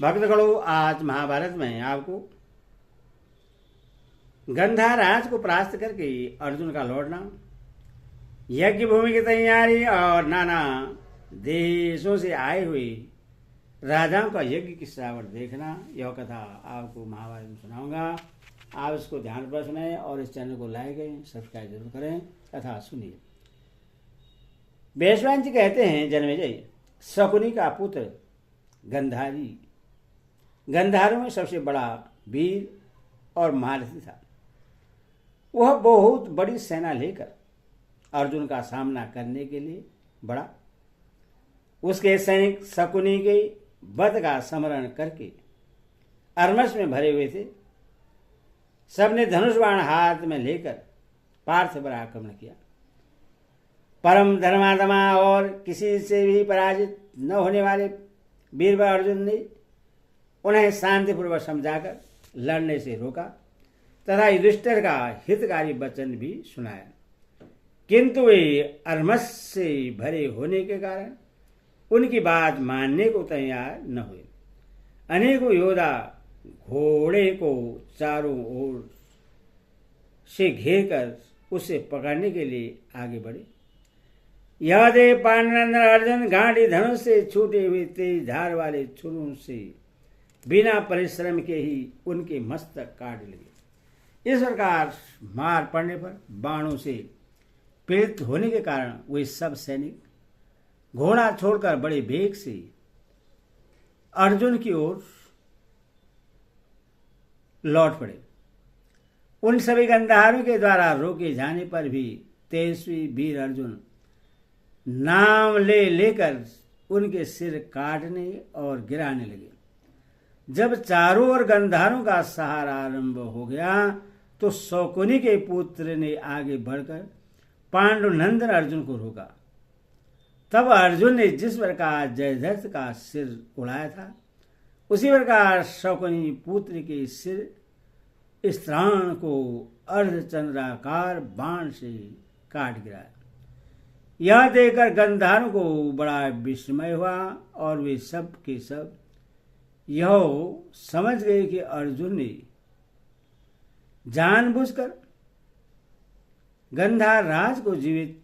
भक्तगणों, आज महाभारत में आपको गंधाराज को परास्त करके अर्जुन का लौटना, यज्ञ भूमि की तैयारी और नाना देशों से आए हुए राजाओं का यज्ञ की सजावट देखना, यह कथा आपको महाभारत में सुनाऊंगा। आप इसको ध्यानपूर्वक सुने और इस चैनल को लाइक करें, सब्सक्राइब जरूर करें। कथा सुनिए। बेशवान जी कहते हैं, जन्मेजय शकुनी का पुत्र गंधारी गंधारों में सबसे बड़ा वीर और महारथी था। वह बहुत बड़ी सेना लेकर अर्जुन का सामना करने के लिए बढ़ा। उसके सैनिक शकुनी के वध का स्मरण करके अरमस में भरे हुए थे। सबने धनुष बाण हाथ में लेकर पार्थ पर आक्रमण किया। परम धर्मात्मा और किसी से भी पराजित न होने वाले वीरवर अर्जुन ने उन्हें शांतिपूर्वक समझाकर लड़ने से रोका तथा युधिष्ठिर का हितकारी वचन भी सुनाया, किंतु वे अरमस से भरे होने के कारण उनकी बात मानने को तैयार न हुए। अनेकों योद्धा घोड़े को चारों ओर से घेर कर उसे पकड़ने के लिए आगे बढ़े। यह देख पांडुनंदन अर्जुन घाटी धनुष से छूटे हुए तेज धार वाले छुरों से बिना परिश्रम के ही उनके मस्तक काट लगे। इस प्रकार मार पड़ने पर बाणों से पीड़ित होने के कारण वे सब सैनिक घोड़ा छोड़कर बड़े वेग से अर्जुन की ओर लौट पड़े। उन सभी गंधारों के द्वारा रोके जाने पर भी तेजस्वी वीर अर्जुन नाम ले लेकर उनके सिर काटने और गिराने लगे। जब चारों ओर गंधारों का सहारा आरंभ हो गया तो शकुनी के पुत्र ने आगे बढ़कर पांडुनंदन अर्जुन को रोका। तब अर्जुन ने जिस प्रकार जयद्रथ का सिर उड़ाया था, उसी प्रकार शकुनी पुत्र के सिर स्त्राण को अर्धचंद्राकार बाण से काट गिराया। यह देखकर गंधारों को बड़ा विस्मय हुआ और वे सब के सब यह समझ गए कि अर्जुन ने जानबूझकर गंधार राज को जीवित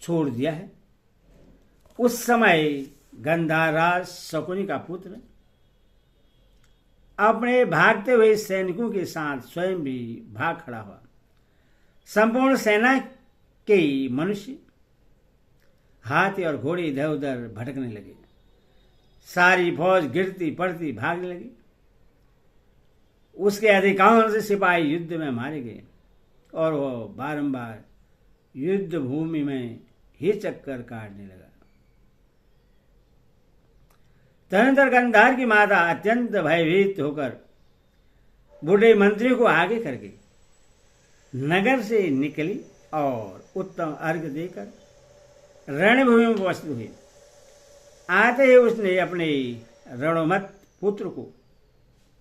छोड़ दिया है। उस समय गंधार राज शकुनी का पुत्र अपने भागते हुए सैनिकों के साथ स्वयं भी भाग खड़ा हुआ। संपूर्ण सेना के मनुष्य, हाथी और घोड़े इधर उधर भटकने लगे। सारी फौज गिरती पड़ती भागने लगी। उसके अधिकांश सिपाही युद्ध में मारे गए और वह बारंबार युद्ध भूमि में ही चक्कर काटने लगा। तदनंतर गंधार की माता अत्यंत भयभीत होकर बूढ़े मंत्री को आगे करके नगर से निकली और उत्तम अर्घ्य देकर रणभूमि में उपस्थित हुई। आते ही उसने अपने रणोमत पुत्र को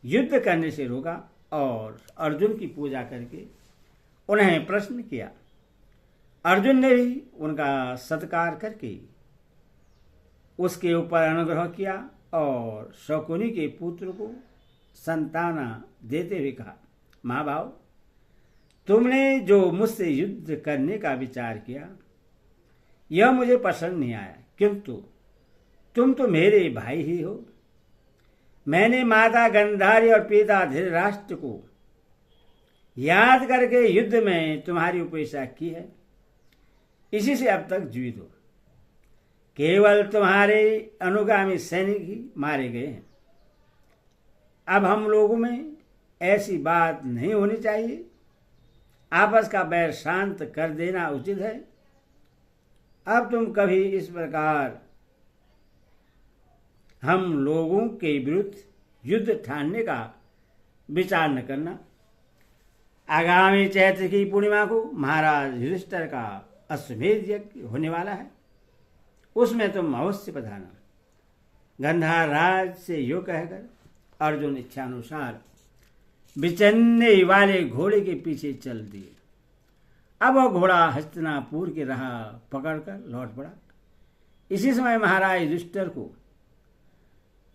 युद्ध करने से रोका और अर्जुन की पूजा करके उन्हें प्रश्न किया। अर्जुन ने भी उनका सत्कार करके उसके ऊपर अनुग्रह किया और शकुनी के पुत्र को संताना देते हुए कहा, माँ भाव, तुमने जो मुझसे युद्ध करने का विचार किया यह मुझे पसंद नहीं आया, किंतु तुम तो मेरे भाई ही हो। मैंने माता गंधारी और पिता धृतराष्ट्र को याद करके युद्ध में तुम्हारी उपेक्षा की है, इसी से अब तक जीवित हो। केवल तुम्हारे अनुगामी सैनिक ही मारे गए हैं। अब हम लोगों में ऐसी बात नहीं होनी चाहिए। आपस का बैर शांत कर देना उचित है। अब तुम कभी इस प्रकार हम लोगों के विरुद्ध युद्ध ठानने का विचार न करना। आगामी चैत्र की पूर्णिमा को महाराज युधिष्ठिर का अश्वमेध यज्ञ होने वाला है, उसमें तुम अवश्य पधारना। गंधार राज से यो कहकर अर्जुन इच्छानुसार बिचन्ने वाले घोड़े के पीछे चल दिए। अब वह घोड़ा हस्तिनापुर की राह पकड़कर लौट पड़ा। इसी समय महाराज युधिष्ठिर को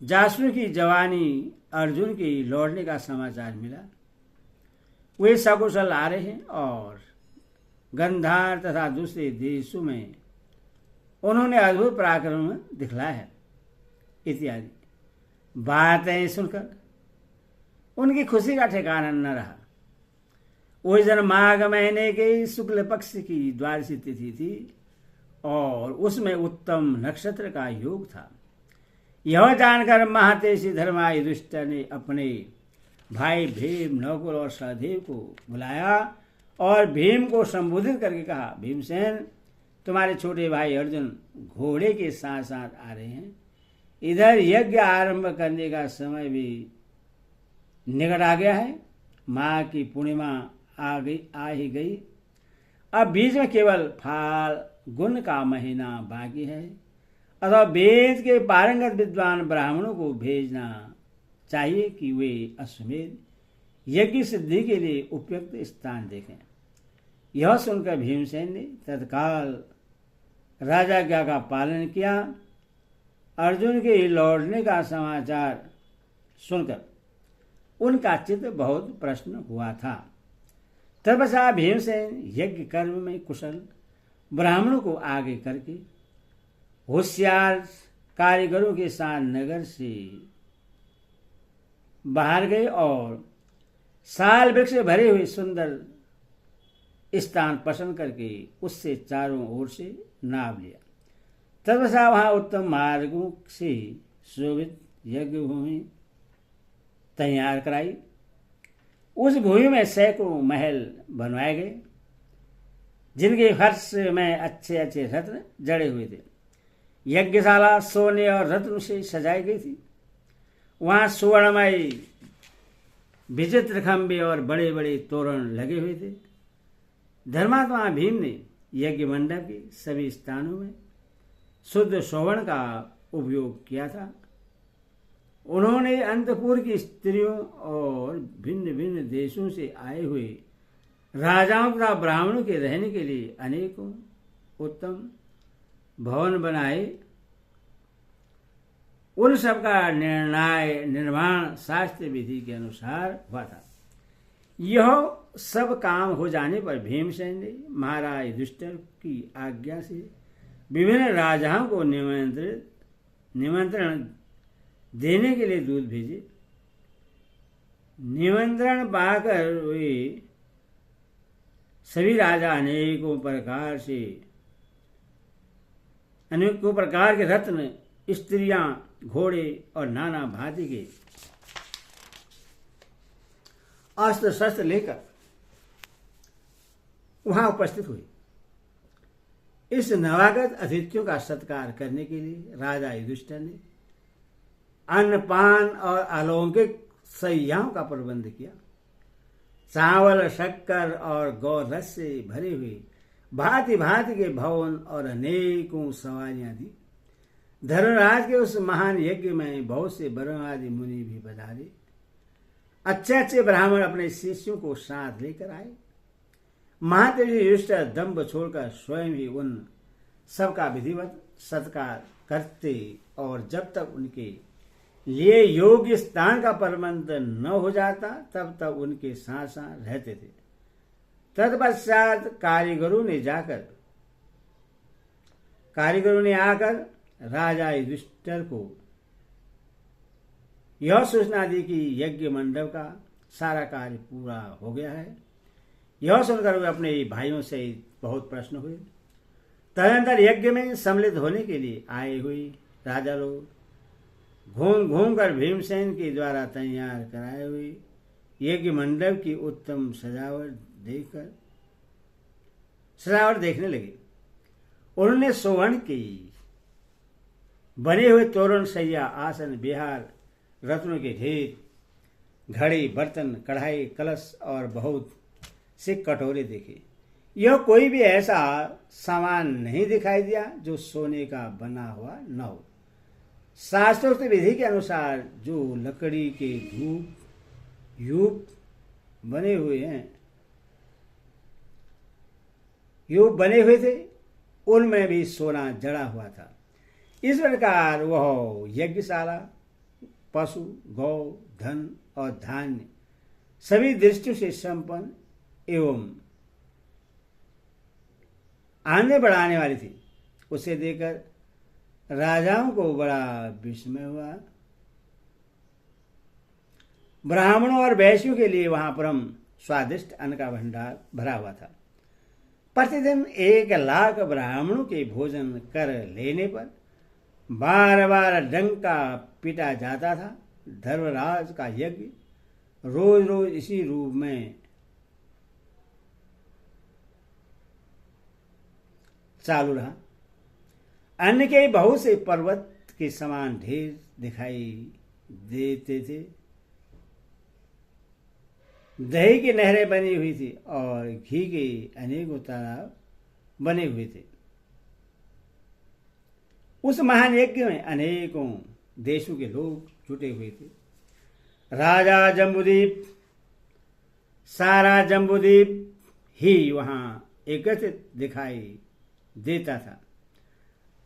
जासू की जवानी अर्जुन की लौटने का समाचार मिला। वे सकुशल आ रहे हैं और गंधार तथा दूसरे देशों में उन्होंने अद्भुत पराक्रम दिखलाया है इत्यादि बातें सुनकर उनकी खुशी का ठिकाना न रहा। उस दिन माघ महीने के शुक्ल पक्ष की द्वादशी तिथि थी और उसमें उत्तम नक्षत्र का योग था। यह जानकर महातेजी धर्मा युधिष्ठिर ने अपने भाई भीम, नकुल और सहदेव को बुलाया और भीम को संबोधित करके कहा, भीमसेन, तुम्हारे छोटे भाई अर्जुन घोड़े के साथ साथ आ रहे हैं। इधर यज्ञ आरंभ करने का समय भी निकट आ गया है। माँ की पूर्णिमा आ ही गई। अब बीच में केवल फाल्गुन का महीना बाकी है। अथवा वेद के पारंगत विद्वान ब्राह्मणों को भेजना चाहिए कि वे अश्वमेध यज्ञ सिद्धि के लिए उपयुक्त स्थान देखें। यह सुनकर भीमसेन ने तत्काल राजाज्ञा का पालन किया। अर्जुन के लौटने का समाचार सुनकर उनका चित्त बहुत प्रसन्न हुआ था। तपस्या भीमसेन यज्ञ कर्म में कुशल ब्राह्मणों को आगे करके होशियार कारीगरों के साथ नगर से बाहर गए और साल वृक्ष से भरे हुए सुंदर स्थान पसंद करके उससे चारों ओर से नाप लिया। तपस्या वहां उत्तम मार्गों से शोभित यज्ञ भूमि तैयार कराई। उस भूमि में सैकड़ों महल बनवाए गए जिनके फर्श में अच्छे अच्छे रत्न जड़े हुए थे। यज्ञशाला सोने और रत्न से सजाई गई थी। वहां सुवर्णमय विचित्र खंभे और बड़े बड़े तोरण लगे हुए थे। धर्मात्मा भीम ने यज्ञ मंडप के सभी स्थानों में शुद्ध स्वर्ण का उपयोग किया था। उन्होंने अंतपुर की स्त्रियों और भिन्न भिन्न देशों से आए हुए राजाओं तथा ब्राह्मणों के रहने के लिए अनेकों उत्तम भवन बनाए। उन सब का निर्माण शास्त्र विधि के अनुसार हुआ था। यह सब काम हो जाने पर भीमसेन ने महाराज युधिष्ठिर की आज्ञा से विभिन्न राजाओं को निमंत्रण देने के लिए दूत भेजे। निमंत्रण पाकर वे सभी राजा अनेकों प्रकार के रत्न, स्त्रियां, घोड़े और नाना भांति के अस्त्र शस्त्र लेकर वहां उपस्थित हुए। इस नवागत अतिथियों का सत्कार करने के लिए राजा युधिष्ठिर ने अन्न, पान और अलौकिक सैयाओं का प्रबंध किया। चावल, शक्कर और गौरस से भरे हुए भांति भांति के भवन और अनेकों सवारियां दी। धर्मराज के उस महान यज्ञ में बहुत से ब्रह्मादि मुनि भी पधारे। अच्छे अच्छे ब्राह्मण अपने शिष्यों को साथ लेकर आए। महातेजी युधिष्ठिर दंभ छोड़कर स्वयं ही उन सबका विधिवत सत्कार करते और जब तक उनके लिए योग्य स्थान का प्रबंध न हो जाता तब तक उनके साथ साथ रहते थे। तत्पश्चात कारीगरों ने आकर राजा युधिष्ठिर को यह सूचना दी कि यज्ञ मंडप का सारा कार्य पूरा हो गया है। यह सुनकर वे अपने भाइयों से बहुत प्रसन्न हुए। तदनंतर यज्ञ में सम्मिलित होने के लिए आए हुए राजा लोग घूम घूम कर भीमसेन के द्वारा तैयार कराए हुए यज्ञ मंडप की उत्तम सजावट देखने लगे। उन्होंने स्वर्ण की बने हुए तोरण, सैया, आसन, बिहार, रत्नों के ढेर, घड़े, बर्तन, कढ़ाई, कलश और बहुत से कटोरे देखे। यह कोई भी ऐसा सामान नहीं दिखाई दिया जो सोने का बना हुआ न हो। शास्त्रोक्त विधि के अनुसार जो लकड़ी के यूप बने हुए थे उनमें भी सोना जड़ा हुआ था। इस प्रकार वह यज्ञशाला पशु, गौ, धन और धान्य सभी दृष्टियों से संपन्न एवं आने बढ़ाने वाली थी। उसे देखकर राजाओं को बड़ा विस्मय हुआ। ब्राह्मणों और वैश्यों के लिए वहां परम स्वादिष्ट अन्न का भंडार भरा हुआ था। प्रतिदिन 1,00,000 ब्राह्मणों के भोजन कर लेने पर बार बार डंका पीटा जाता था। धर्मराज का यज्ञ रोज रोज इसी रूप में चालू रहा। अन्न के बहुत से पर्वत के समान ढेर दिखाई देते थे। दही की नहरें बनी हुई थी और घी के अनेकों तालाब बने हुए थे। उस महान यज्ञ में अनेकों देशों के लोग जुटे हुए थे। राजा जम्बूद्वीप, सारा जम्बूद्वीप ही वहां एकत्रित दिखाई देता था।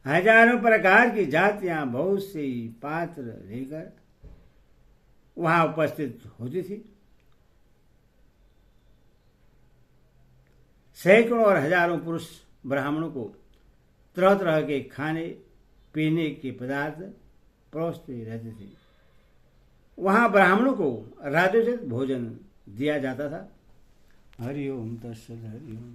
हजारों प्रकार की जातियां बहुत से पात्र लेकर वहां उपस्थित होती थी। सैकड़ों और हजारों पुरुष ब्राह्मणों को तरह तरह के खाने पीने के पदार्थ परोसते रहते थे। वहां ब्राह्मणों को राजोचित भोजन दिया जाता था। हरि ओम तत्सत। हरि ओम।